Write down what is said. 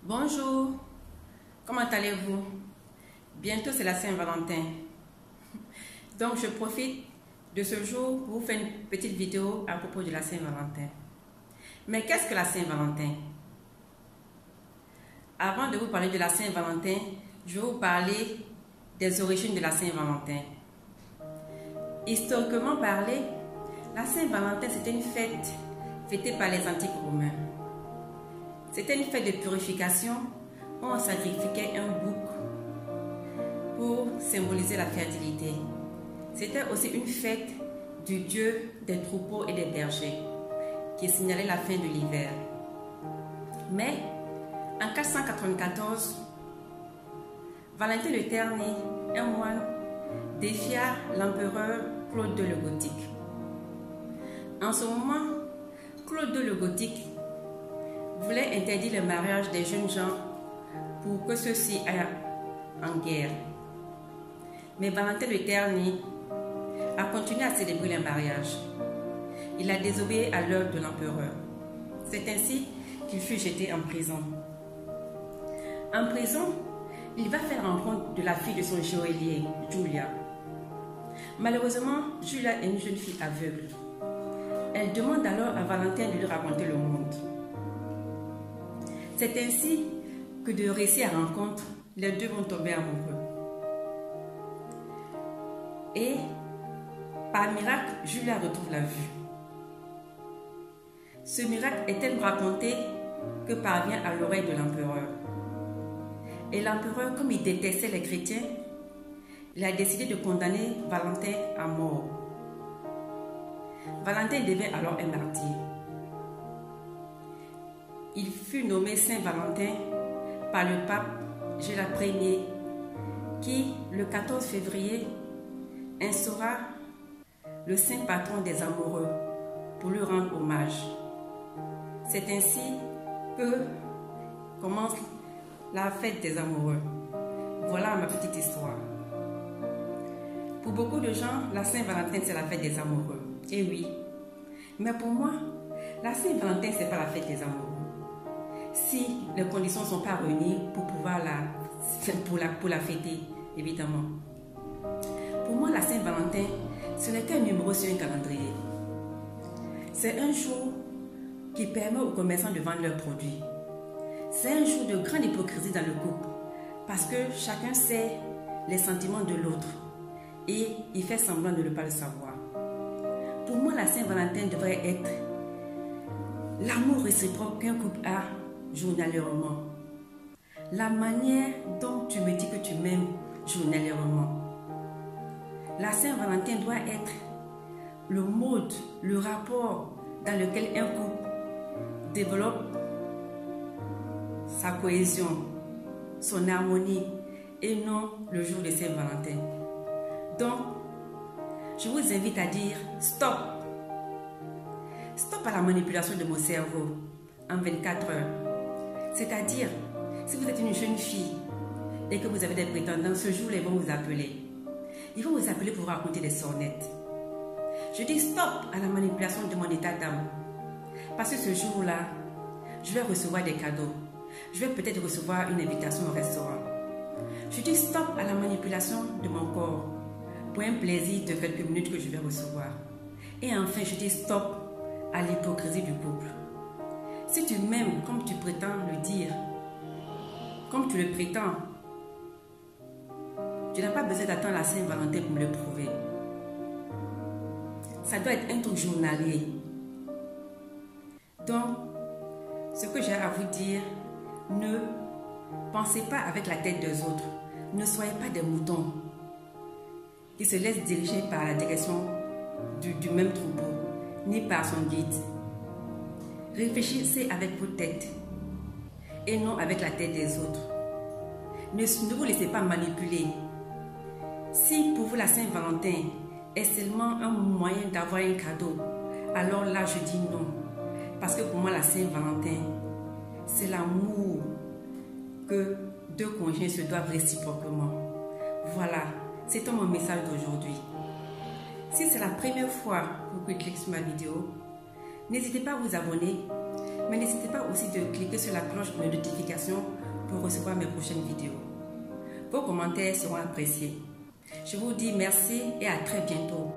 Bonjour, comment allez-vous? Bientôt c'est la Saint-Valentin. Donc je profite de ce jour pour vous faire une petite vidéo à propos de la Saint-Valentin. Mais qu'est-ce que la Saint-Valentin? Avant de vous parler de la Saint-Valentin, je vais vous parler des origines de la Saint-Valentin. Historiquement parlé, la Saint-Valentin c'était une fête fêtée par les antiques Romains. C'était une fête de purification où on sacrifiait un bouc pour symboliser la fertilité. C'était aussi une fête du dieu des troupeaux et des bergers qui signalait la fin de l'hiver. Mais en 494, Valentin le Terni, un moine, défia l'empereur Claude II le Gothique. En ce moment, Claude II le Gothique voulait interdire le mariage des jeunes gens pour que ceux-ci aillent en guerre. Mais Valentin le Terni a continué à célébrer le mariage. Il a désobéi à l'ordre de l'empereur. C'est ainsi qu'il fut jeté en prison. En prison, il va faire rencontre de la fille de son geôlier, Julia. Malheureusement, Julia est une jeune fille aveugle. Elle demande alors à Valentin de lui raconter le monde. C'est ainsi que de réussir à rencontre, les deux vont tomber amoureux. Et par miracle, Julia retrouve la vue. Ce miracle est tellement raconté que parvient à l'oreille de l'empereur. Et l'empereur, comme il détestait les chrétiens, il a décidé de condamner Valentin à mort. Valentin devient alors un martyr. Il fut nommé Saint Valentin par le pape Gilles Ier qui, le 14 février, instaura le saint patron des amoureux pour lui rendre hommage. C'est ainsi que commence la fête des amoureux. Voilà ma petite histoire. Pour beaucoup de gens, la Saint-Valentin, c'est la fête des amoureux. Et oui, mais pour moi, la Saint-Valentin, c'est pas la fête des amoureux. Si les conditions ne sont pas réunies pour pouvoir la fêter, évidemment. Pour moi, la Saint-Valentin, ce n'est qu'un numéro sur un calendrier. C'est un jour qui permet aux commerçants de vendre leurs produits. C'est un jour de grande hypocrisie dans le couple parce que chacun sait les sentiments de l'autre et il fait semblant de ne pas le savoir. Pour moi, la Saint-Valentin devrait être l'amour réciproque qu'un couple a journalièrement. La manière dont tu me dis que tu m'aimes journalièrement. La Saint-Valentin doit être le mode, le rapport dans lequel un couple développe sa cohésion, son harmonie et non le jour de Saint-Valentin. Donc, je vous invite à dire stop. Stop à la manipulation de mon cerveau en 24 heures. C'est-à-dire, si vous êtes une jeune fille et que vous avez des prétendants, ce jour-là, ils vont vous appeler. Ils vont vous appeler pour vous raconter des sornettes. Je dis stop à la manipulation de mon état d'âme. Parce que ce jour-là, je vais recevoir des cadeaux. Je vais peut-être recevoir une invitation au restaurant. Je dis stop à la manipulation de mon corps pour un plaisir de quelques minutes que je vais recevoir. Et enfin, je dis stop à l'hypocrisie du couple. Si tu m'aimes comme tu prétends le dire, comme tu le prétends, tu n'as pas besoin d'attendre la Saint-Valentin pour me le prouver. Ça doit être un truc journalier. Donc, ce que j'ai à vous dire, ne pensez pas avec la tête des autres. Ne soyez pas des moutons qui se laissent diriger par la direction du même troupeau, ni par son guide. Réfléchissez avec votre tête et non avec la tête des autres. Ne vous laissez pas manipuler. Si pour vous la Saint-Valentin est seulement un moyen d'avoir un cadeau, alors là je dis non. Parce que pour moi la Saint-Valentin, c'est l'amour que deux conjoints se doivent réciproquement. Voilà, c'est mon message d'aujourd'hui. Si c'est la première fois que vous cliquez sur ma vidéo, n'hésitez pas à vous abonner Mais n'hésitez pas aussi de cliquer sur la cloche de notification pour recevoir mes prochaines vidéos. Vos commentaires seront appréciés. Je vous dis merci et à très bientôt.